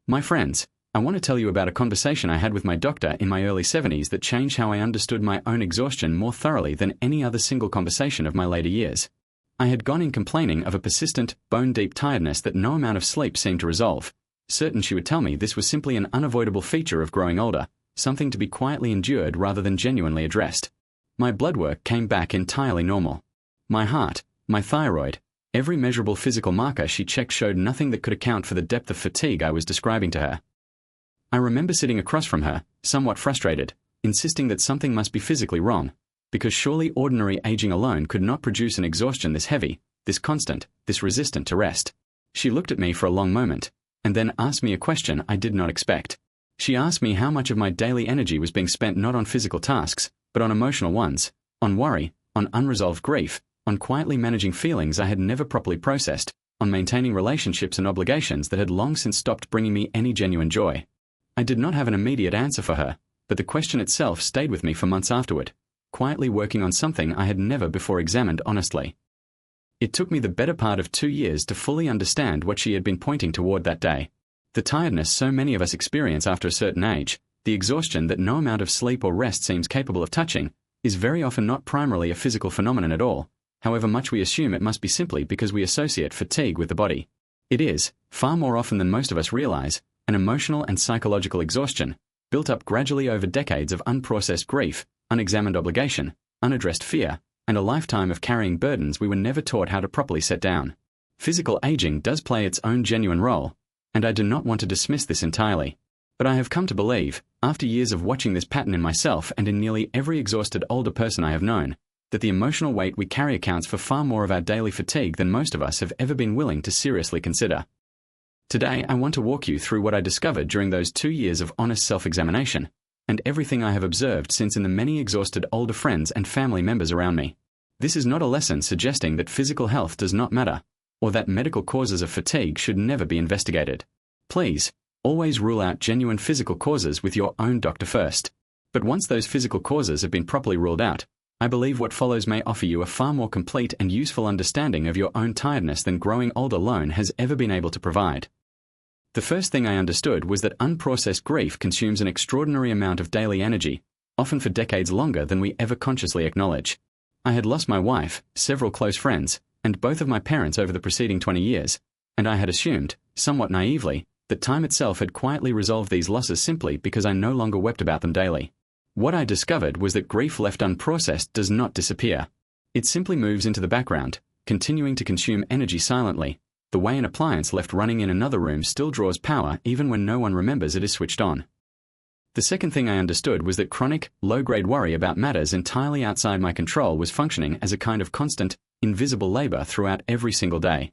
My friends, I want to tell you about a conversation I had with my doctor in my early 70s that changed how I understood my own exhaustion more thoroughly than any other single conversation of my later years. I had gone in complaining of a persistent, bone-deep tiredness that no amount of sleep seemed to resolve, certain she would tell me this was simply an unavoidable feature of growing older, something to be quietly endured rather than genuinely addressed. My blood work came back entirely normal. My heart, my thyroid, every measurable physical marker she checked showed nothing that could account for the depth of fatigue I was describing to her. I remember sitting across from her, somewhat frustrated, insisting that something must be physically wrong, because surely ordinary aging alone could not produce an exhaustion this heavy, this constant, this resistant to rest. She looked at me for a long moment, and then asked me a question I did not expect. She asked me how much of my daily energy was being spent not on physical tasks, but on emotional ones, on worry, on unresolved grief, on quietly managing feelings I had never properly processed, on maintaining relationships and obligations that had long since stopped bringing me any genuine joy. I did not have an immediate answer for her, but the question itself stayed with me for months afterward, quietly working on something I had never before examined honestly. It took me the better part of 2 years to fully understand what she had been pointing toward that day. The tiredness so many of us experience after a certain age, the exhaustion that no amount of sleep or rest seems capable of touching, is very often not primarily a physical phenomenon at all, however much we assume it must be simply because we associate fatigue with the body. It is, far more often than most of us realize, an emotional and psychological exhaustion, built up gradually over decades of unprocessed grief, unexamined obligation, unaddressed fear, and a lifetime of carrying burdens we were never taught how to properly set down. Physical aging does play its own genuine role, and I do not want to dismiss this entirely. But I have come to believe, after years of watching this pattern in myself and in nearly every exhausted older person I have known, that the emotional weight we carry accounts for far more of our daily fatigue than most of us have ever been willing to seriously consider. Today, I want to walk you through what I discovered during those 2 years of honest self-examination, and everything I have observed since in the many exhausted older friends and family members around me. This is not a lesson suggesting that physical health does not matter, or that medical causes of fatigue should never be investigated. Please, always rule out genuine physical causes with your own doctor first. But once those physical causes have been properly ruled out, I believe what follows may offer you a far more complete and useful understanding of your own tiredness than growing old alone has ever been able to provide. The first thing I understood was that unprocessed grief consumes an extraordinary amount of daily energy, often for decades longer than we ever consciously acknowledge. I had lost my wife, several close friends, and both of my parents over the preceding 20 years, and I had assumed, somewhat naively, that time itself had quietly resolved these losses simply because I no longer wept about them daily. What I discovered was that grief left unprocessed does not disappear. It simply moves into the background, continuing to consume energy silently, the way an appliance left running in another room still draws power even when no one remembers it is switched on. The second thing I understood was that chronic, low-grade worry about matters entirely outside my control was functioning as a kind of constant, invisible labor throughout every single day.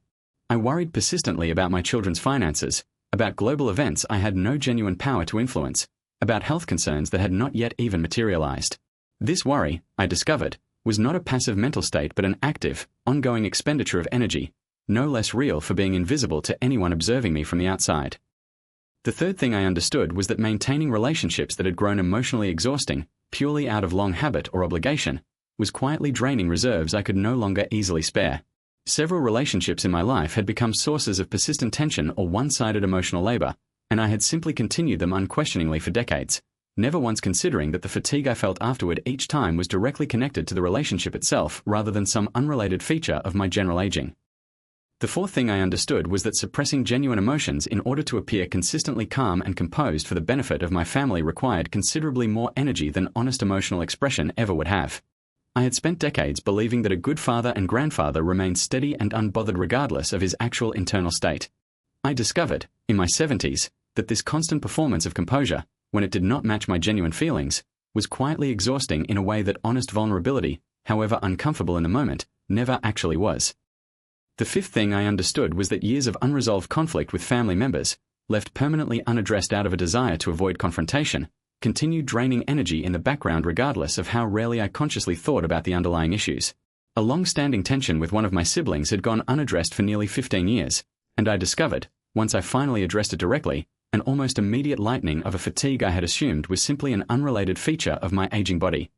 I worried persistently about my children's finances, about global events I had no genuine power to influence, about health concerns that had not yet even materialized. This worry, I discovered, was not a passive mental state but an active, ongoing expenditure of energy, no less real for being invisible to anyone observing me from the outside. The third thing I understood was that maintaining relationships that had grown emotionally exhausting, purely out of long habit or obligation, was quietly draining reserves I could no longer easily spare. Several relationships in my life had become sources of persistent tension or one-sided emotional labor, and I had simply continued them unquestioningly for decades, never once considering that the fatigue I felt afterward each time was directly connected to the relationship itself rather than some unrelated feature of my general aging. The fourth thing I understood was that suppressing genuine emotions in order to appear consistently calm and composed for the benefit of my family required considerably more energy than honest emotional expression ever would have. I had spent decades believing that a good father and grandfather remained steady and unbothered regardless of his actual internal state. I discovered, in my 70s, that this constant performance of composure, when it did not match my genuine feelings, was quietly exhausting in a way that honest vulnerability, however uncomfortable in the moment, never actually was. The fifth thing I understood was that years of unresolved conflict with family members, left permanently unaddressed out of a desire to avoid confrontation, continued draining energy in the background regardless of how rarely I consciously thought about the underlying issues. A long-standing tension with one of my siblings had gone unaddressed for nearly 15 years, and I discovered, once I finally addressed it directly, an almost immediate lightening of a fatigue I had assumed was simply an unrelated feature of my aging body.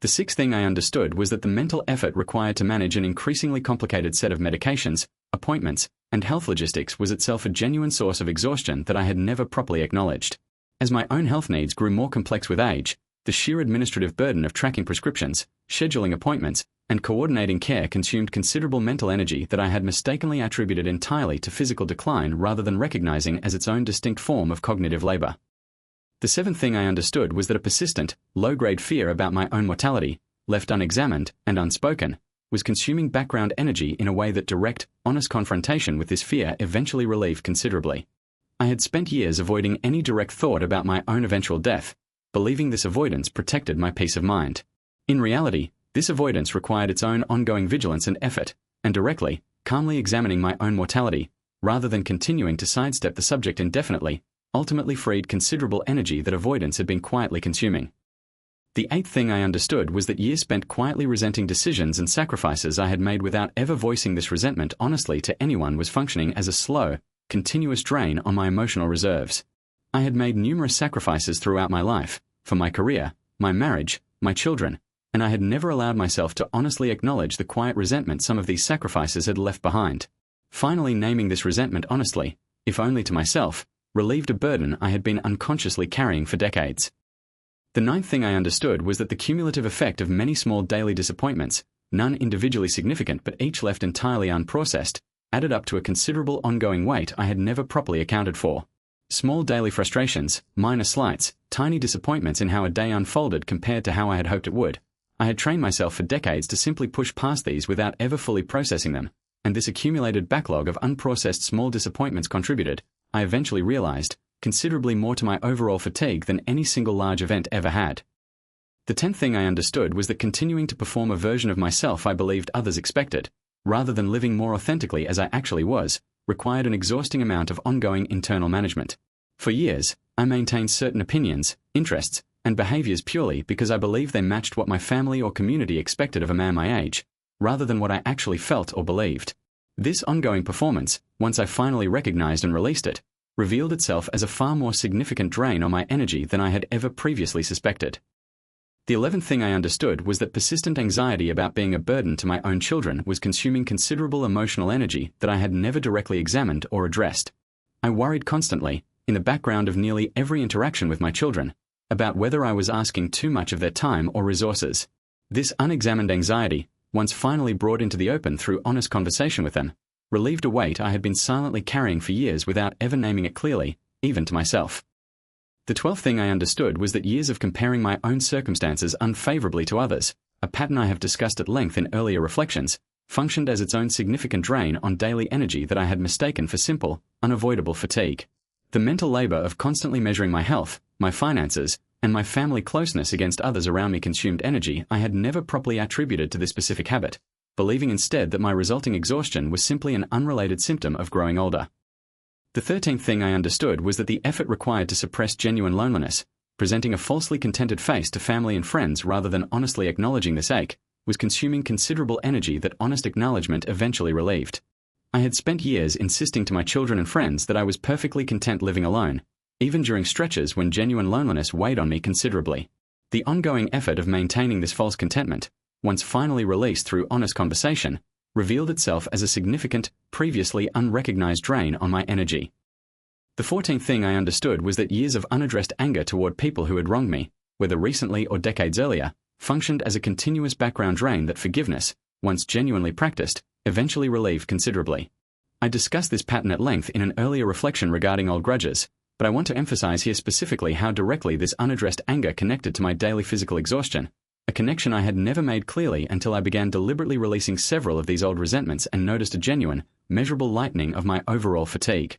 The sixth thing I understood was that the mental effort required to manage an increasingly complicated set of medications, appointments, and health logistics was itself a genuine source of exhaustion that I had never properly acknowledged. As my own health needs grew more complex with age, the sheer administrative burden of tracking prescriptions, scheduling appointments, and coordinating care consumed considerable mental energy that I had mistakenly attributed entirely to physical decline rather than recognizing as its own distinct form of cognitive labor. The seventh thing I understood was that a persistent, low-grade fear about my own mortality, left unexamined and unspoken, was consuming background energy in a way that direct, honest confrontation with this fear eventually relieved considerably. I had spent years avoiding any direct thought about my own eventual death, believing this avoidance protected my peace of mind. In reality, this avoidance required its own ongoing vigilance and effort, and directly, calmly examining my own mortality, rather than continuing to sidestep the subject indefinitely, ultimately freed considerable energy that avoidance had been quietly consuming. The eighth thing I understood was that years spent quietly resenting decisions and sacrifices I had made without ever voicing this resentment honestly to anyone was functioning as a slow, continuous drain on my emotional reserves. I had made numerous sacrifices throughout my life, for my career, my marriage, my children, and I had never allowed myself to honestly acknowledge the quiet resentment some of these sacrifices had left behind. Finally naming this resentment honestly, if only to myself, relieved a burden I had been unconsciously carrying for decades. The ninth thing I understood was that the cumulative effect of many small daily disappointments, none individually significant but each left entirely unprocessed, added up to a considerable ongoing weight I had never properly accounted for. Small daily frustrations, minor slights, tiny disappointments in how a day unfolded compared to how I had hoped it would. I had trained myself for decades to simply push past these without ever fully processing them, and this accumulated backlog of unprocessed small disappointments contributed, I eventually realized, considerably more to my overall fatigue than any single large event ever had. The 10th thing I understood was that continuing to perform a version of myself I believed others expected, rather than living more authentically as I actually was, required an exhausting amount of ongoing internal management. For years, I maintained certain opinions, interests, and behaviors purely because I believed they matched what my family or community expected of a man my age, rather than what I actually felt or believed. This ongoing performance, once I finally recognized and released it, revealed itself as a far more significant drain on my energy than I had ever previously suspected. The 11th thing I understood was that persistent anxiety about being a burden to my own children was consuming considerable emotional energy that I had never directly examined or addressed. I worried constantly, in the background of nearly every interaction with my children, about whether I was asking too much of their time or resources. This unexamined anxiety, once finally brought into the open through honest conversation with them, relieved a weight I had been silently carrying for years without ever naming it clearly, even to myself. The 12th thing I understood was that years of comparing my own circumstances unfavorably to others, a pattern I have discussed at length in earlier reflections, functioned as its own significant drain on daily energy that I had mistaken for simple, unavoidable fatigue. The mental labor of constantly measuring my health, my finances, and my family closeness against others around me consumed energy I had never properly attributed to this specific habit, believing instead that my resulting exhaustion was simply an unrelated symptom of growing older. The 13th thing I understood was that the effort required to suppress genuine loneliness, presenting a falsely contented face to family and friends rather than honestly acknowledging this ache, was consuming considerable energy that honest acknowledgement eventually relieved. I had spent years insisting to my children and friends that I was perfectly content living alone, even during stretches when genuine loneliness weighed on me considerably. The ongoing effort of maintaining this false contentment, once finally released through honest conversation, revealed itself as a significant, previously unrecognized drain on my energy. The 14th thing I understood was that years of unaddressed anger toward people who had wronged me, whether recently or decades earlier, functioned as a continuous background drain that forgiveness, once genuinely practiced, eventually relieved considerably. I discussed this pattern at length in an earlier reflection regarding old grudges, but I want to emphasize here specifically how directly this unaddressed anger connected to my daily physical exhaustion, a connection I had never made clearly until I began deliberately releasing several of these old resentments and noticed a genuine, measurable lightening of my overall fatigue.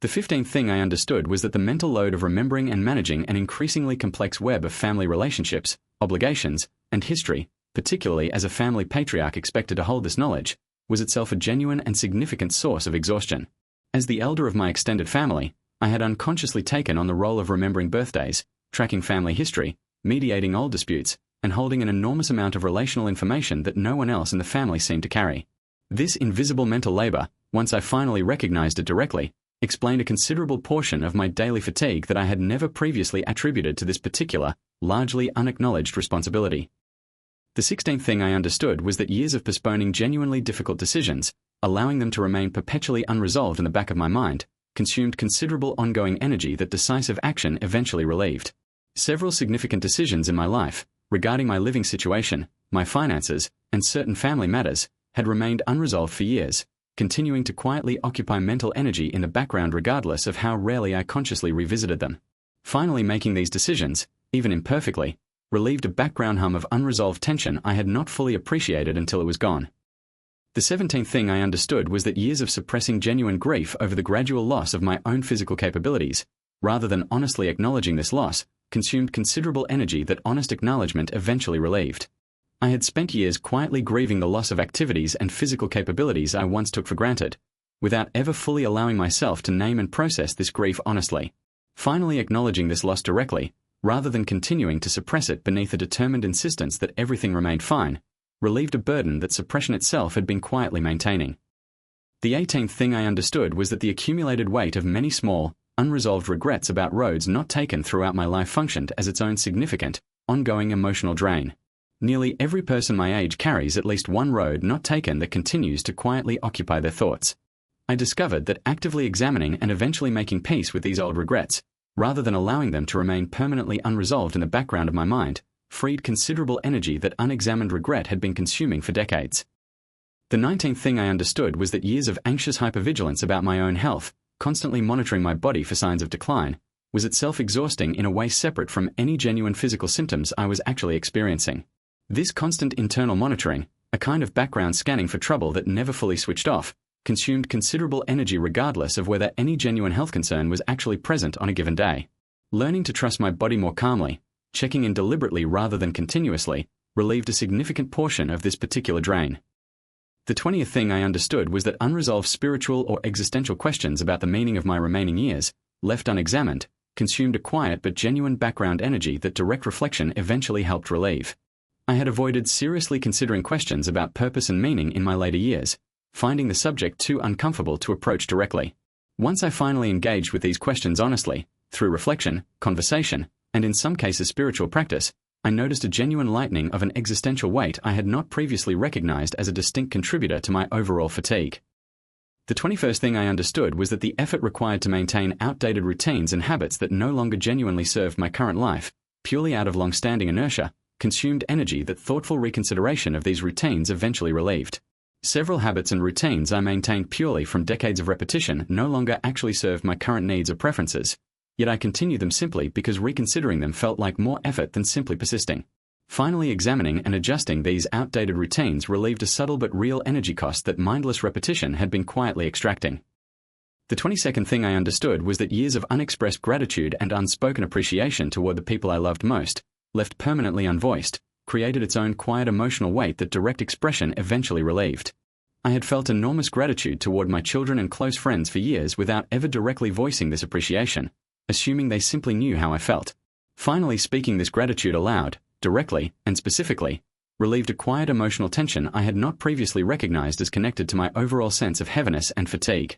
The 15th thing I understood was that the mental load of remembering and managing an increasingly complex web of family relationships, obligations, and history, particularly as a family patriarch expected to hold this knowledge, was itself a genuine and significant source of exhaustion. As the elder of my extended family, I had unconsciously taken on the role of remembering birthdays, tracking family history, mediating old disputes, and holding an enormous amount of relational information that no one else in the family seemed to carry. This invisible mental labor, once I finally recognized it directly, explained a considerable portion of my daily fatigue that I had never previously attributed to this particular, largely unacknowledged responsibility. The 16th thing I understood was that years of postponing genuinely difficult decisions, allowing them to remain perpetually unresolved in the back of my mind, consumed considerable ongoing energy that decisive action eventually relieved. Several significant decisions in my life, regarding my living situation, my finances, and certain family matters, had remained unresolved for years, continuing to quietly occupy mental energy in the background regardless of how rarely I consciously revisited them. Finally making these decisions, even imperfectly, relieved a background hum of unresolved tension I had not fully appreciated until it was gone. The 17th thing I understood was that years of suppressing genuine grief over the gradual loss of my own physical capabilities, rather than honestly acknowledging this loss, consumed considerable energy that honest acknowledgement eventually relieved. I had spent years quietly grieving the loss of activities and physical capabilities I once took for granted, without ever fully allowing myself to name and process this grief honestly. Finally acknowledging this loss directly, rather than continuing to suppress it beneath a determined insistence that everything remained fine, relieved a burden that suppression itself had been quietly maintaining. The 18th thing I understood was that the accumulated weight of many small, unresolved regrets about roads not taken throughout my life functioned as its own significant, ongoing emotional drain. Nearly every person my age carries at least one road not taken that continues to quietly occupy their thoughts. I discovered that actively examining and eventually making peace with these old regrets, rather than allowing them to remain permanently unresolved in the background of my mind, freed considerable energy that unexamined regret had been consuming for decades. The 19th thing I understood was that years of anxious hypervigilance about my own health, constantly monitoring my body for signs of decline, was itself exhausting in a way separate from any genuine physical symptoms I was actually experiencing. This constant internal monitoring, a kind of background scanning for trouble that never fully switched off, consumed considerable energy regardless of whether any genuine health concern was actually present on a given day. Learning to trust my body more calmly, checking in deliberately rather than continuously, relieved a significant portion of this particular drain. The 20th thing I understood was that unresolved spiritual or existential questions about the meaning of my remaining years, left unexamined, consumed a quiet but genuine background energy that direct reflection eventually helped relieve. I had avoided seriously considering questions about purpose and meaning in my later years, finding the subject too uncomfortable to approach directly. Once I finally engaged with these questions honestly, through reflection, conversation, and in some cases spiritual practice, I noticed a genuine lightening of an existential weight I had not previously recognized as a distinct contributor to my overall fatigue. The 21st thing I understood was that the effort required to maintain outdated routines and habits that no longer genuinely served my current life, purely out of long-standing inertia, consumed energy that thoughtful reconsideration of these routines eventually relieved. Several habits and routines I maintained purely from decades of repetition no longer actually served my current needs or preferences, yet I continued them simply because reconsidering them felt like more effort than simply persisting. Finally examining and adjusting these outdated routines relieved a subtle but real energy cost that mindless repetition had been quietly extracting. The 22nd thing I understood was that years of unexpressed gratitude and unspoken appreciation toward the people I loved most, left permanently unvoiced, created its own quiet emotional weight that direct expression eventually relieved. I had felt enormous gratitude toward my children and close friends for years without ever directly voicing this appreciation, assuming they simply knew how I felt. Finally speaking this gratitude aloud, directly, and specifically, relieved a quiet emotional tension I had not previously recognized as connected to my overall sense of heaviness and fatigue.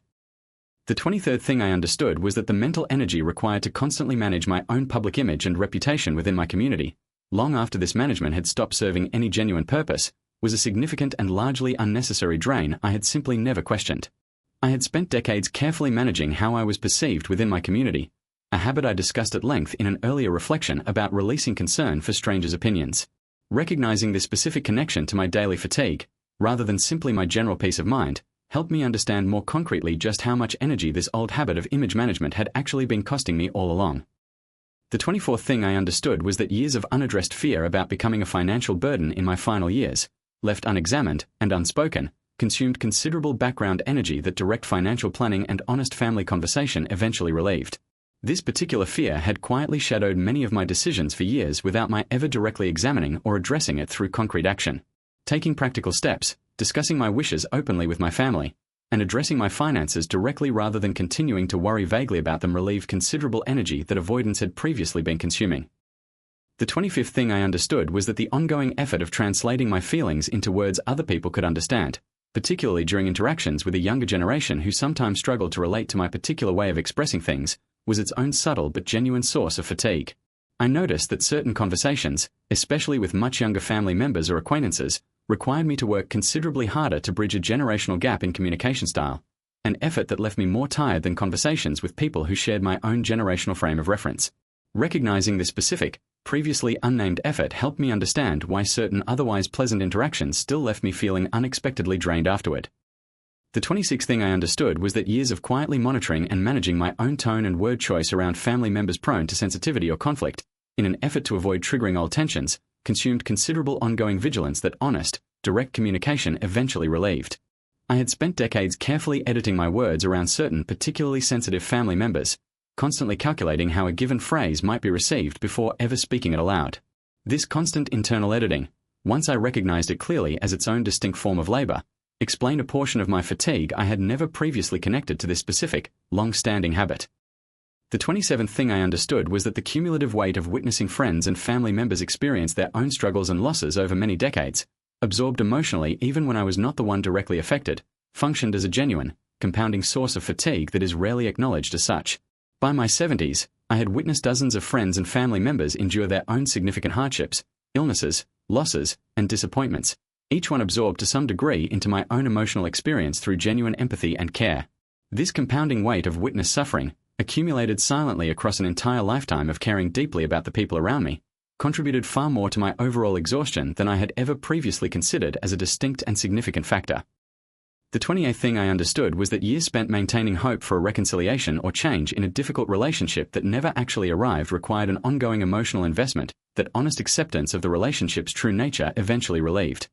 The 23rd thing I understood was that the mental energy required to constantly manage my own public image and reputation within my community, long after this management had stopped serving any genuine purpose, was a significant and largely unnecessary drain I had simply never questioned. I had spent decades carefully managing how I was perceived within my community, a habit I discussed at length in an earlier reflection about releasing concern for strangers' opinions. Recognizing this specific connection to my daily fatigue, rather than simply my general peace of mind, helped me understand more concretely just how much energy this old habit of image management had actually been costing me all along. The 24th thing I understood was that years of unaddressed fear about becoming a financial burden in my final years, left unexamined and unspoken, consumed considerable background energy that direct financial planning and honest family conversation eventually relieved. This particular fear had quietly shadowed many of my decisions for years without my ever directly examining or addressing it through concrete action. Taking practical steps, discussing my wishes openly with my family, and addressing my finances directly rather than continuing to worry vaguely about them relieved considerable energy that avoidance had previously been consuming. The 25th thing I understood was that the ongoing effort of translating my feelings into words other people could understand, particularly during interactions with a younger generation who sometimes struggled to relate to my particular way of expressing things, was its own subtle but genuine source of fatigue. I noticed that certain conversations, especially with much younger family members or acquaintances, required me to work considerably harder to bridge a generational gap in communication style, an effort that left me more tired than conversations with people who shared my own generational frame of reference. Recognizing this specific, previously unnamed effort helped me understand why certain otherwise pleasant interactions still left me feeling unexpectedly drained afterward. The 26th thing I understood was that years of quietly monitoring and managing my own tone and word choice around family members prone to sensitivity or conflict, in an effort to avoid triggering old tensions, consumed considerable ongoing vigilance that honest, direct communication eventually relieved. I had spent decades carefully editing my words around certain particularly sensitive family members, constantly calculating how a given phrase might be received before ever speaking it aloud. This constant internal editing, once I recognized it clearly as its own distinct form of labor, explained a portion of my fatigue I had never previously connected to this specific, long-standing habit. The 27th thing I understood was that the cumulative weight of witnessing friends and family members experience their own struggles and losses over many decades, absorbed emotionally even when I was not the one directly affected, functioned as a genuine, compounding source of fatigue that is rarely acknowledged as such. By my 70s, I had witnessed dozens of friends and family members endure their own significant hardships, illnesses, losses, and disappointments, each one absorbed to some degree into my own emotional experience through genuine empathy and care. This compounding weight of witnessed suffering, accumulated silently across an entire lifetime of caring deeply about the people around me, contributed far more to my overall exhaustion than I had ever previously considered as a distinct and significant factor. The 28th thing I understood was that years spent maintaining hope for a reconciliation or change in a difficult relationship that never actually arrived required an ongoing emotional investment that honest acceptance of the relationship's true nature eventually relieved.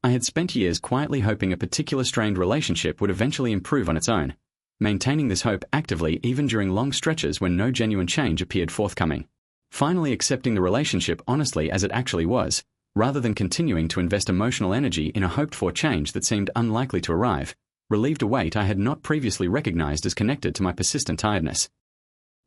I had spent years quietly hoping a particular strained relationship would eventually improve on its own, maintaining this hope actively even during long stretches when no genuine change appeared forthcoming. Finally accepting the relationship honestly as it actually was, rather than continuing to invest emotional energy in a hoped-for change that seemed unlikely to arrive, relieved a weight I had not previously recognized as connected to my persistent tiredness.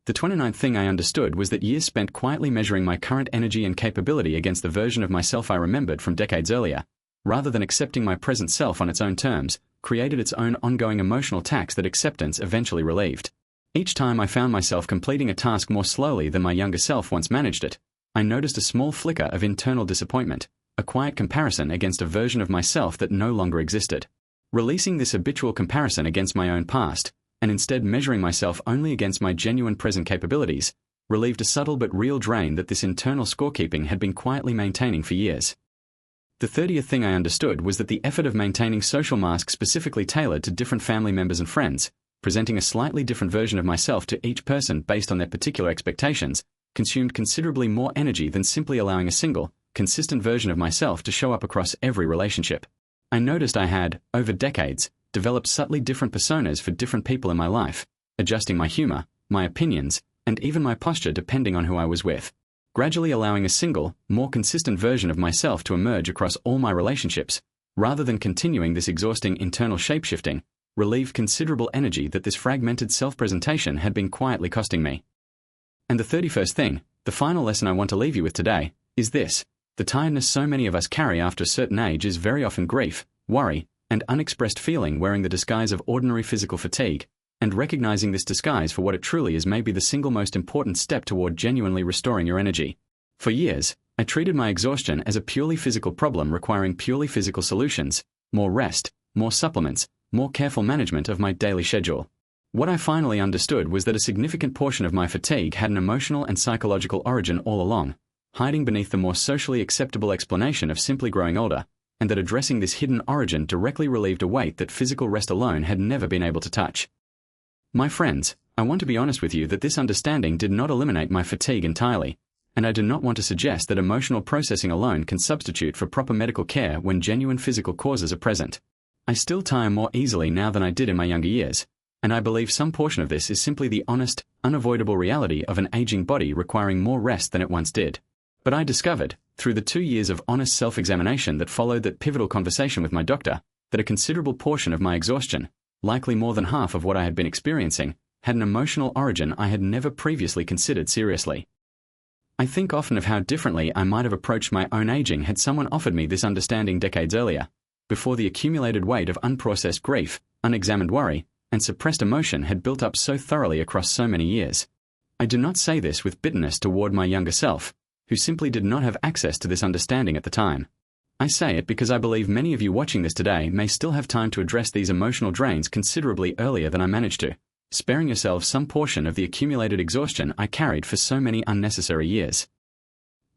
The 29th thing I understood was that years spent quietly measuring my current energy and capability against the version of myself I remembered from decades earlier, rather than accepting my present self on its own terms, created its own ongoing emotional tax that acceptance eventually relieved. Each time I found myself completing a task more slowly than my younger self once managed it, I noticed a small flicker of internal disappointment, a quiet comparison against a version of myself that no longer existed. Releasing this habitual comparison against my own past, and instead measuring myself only against my genuine present capabilities, relieved a subtle but real drain that this internal scorekeeping had been quietly maintaining for years. The 30th thing I understood was that the effort of maintaining social masks specifically tailored to different family members and friends, presenting a slightly different version of myself to each person based on their particular expectations, consumed considerably more energy than simply allowing a single, consistent version of myself to show up across every relationship. I noticed I had, over decades, developed subtly different personas for different people in my life, adjusting my humor, my opinions, and even my posture depending on who I was with. Gradually allowing a single, more consistent version of myself to emerge across all my relationships, rather than continuing this exhausting internal shapeshifting, relieved considerable energy that this fragmented self-presentation had been quietly costing me. And the 31st thing, the final lesson I want to leave you with today, is this: the tiredness so many of us carry after a certain age is very often grief, worry, and unexpressed feeling wearing the disguise of ordinary physical fatigue, and recognizing this disguise for what it truly is may be the single most important step toward genuinely restoring your energy. For years, I treated my exhaustion as a purely physical problem requiring purely physical solutions, more rest, more supplements, more careful management of my daily schedule. What I finally understood was that a significant portion of my fatigue had an emotional and psychological origin all along, hiding beneath the more socially acceptable explanation of simply growing older, and that addressing this hidden origin directly relieved a weight that physical rest alone had never been able to touch. My friends, I want to be honest with you that this understanding did not eliminate my fatigue entirely, and I do not want to suggest that emotional processing alone can substitute for proper medical care when genuine physical causes are present. I still tire more easily now than I did in my younger years, and I believe some portion of this is simply the honest, unavoidable reality of an aging body requiring more rest than it once did. But I discovered, through the 2 years of honest self-examination that followed that pivotal conversation with my doctor, that a considerable portion of my exhaustion, likely more than half of what I had been experiencing, had an emotional origin I had never previously considered seriously. I think often of how differently I might have approached my own aging had someone offered me this understanding decades earlier, before the accumulated weight of unprocessed grief, unexamined worry, and suppressed emotion had built up so thoroughly across so many years. I do not say this with bitterness toward my younger self, who simply did not have access to this understanding at the time. I say it because I believe many of you watching this today may still have time to address these emotional drains considerably earlier than I managed to, sparing yourselves some portion of the accumulated exhaustion I carried for so many unnecessary years.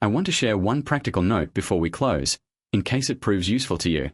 I want to share one practical note before we close, in case it proves useful to you.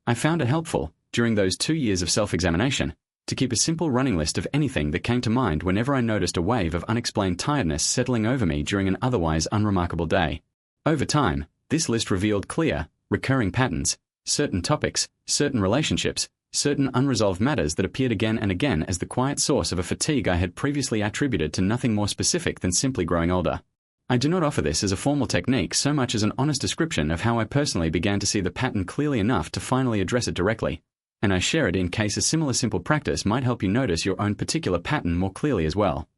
I found it helpful, during those 2 years of self-examination, to keep a simple running list of anything that came to mind whenever I noticed a wave of unexplained tiredness settling over me during an otherwise unremarkable day. Over time, this list revealed clear, recurring patterns, certain topics, certain relationships, certain unresolved matters that appeared again and again as the quiet source of a fatigue I had previously attributed to nothing more specific than simply growing older. I do not offer this as a formal technique so much as an honest description of how I personally began to see the pattern clearly enough to finally address it directly, and I share it in case a similar simple practice might help you notice your own particular pattern more clearly as well.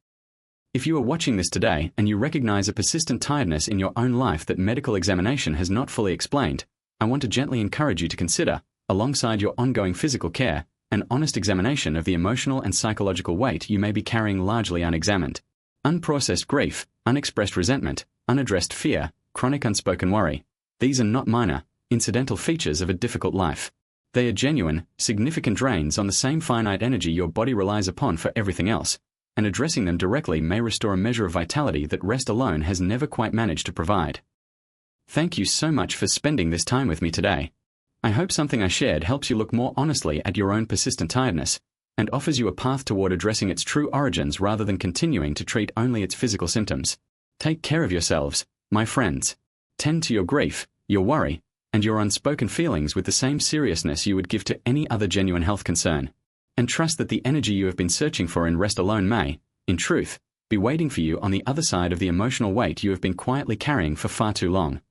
If you are watching this today and you recognize a persistent tiredness in your own life that medical examination has not fully explained, I want to gently encourage you to consider, alongside your ongoing physical care, an honest examination of the emotional and psychological weight you may be carrying largely unexamined. Unprocessed grief, unexpressed resentment, unaddressed fear, chronic unspoken worry. These are not minor, incidental features of a difficult life. They are genuine, significant drains on the same finite energy your body relies upon for everything else, and addressing them directly may restore a measure of vitality that rest alone has never quite managed to provide. Thank you so much for spending this time with me today. I hope something I shared helps you look more honestly at your own persistent tiredness, and offers you a path toward addressing its true origins rather than continuing to treat only its physical symptoms. Take care of yourselves, my friends. Tend to your grief, your worry, and your unspoken feelings with the same seriousness you would give to any other genuine health concern. And trust that the energy you have been searching for in rest alone may, in truth, be waiting for you on the other side of the emotional weight you have been quietly carrying for far too long.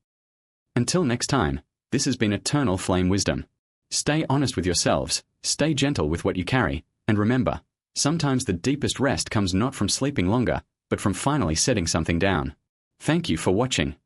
Until next time, this has been Eternal Flame Wisdom. Stay honest with yourselves, stay gentle with what you carry, and remember, sometimes the deepest rest comes not from sleeping longer, but from finally setting something down. Thank you for watching.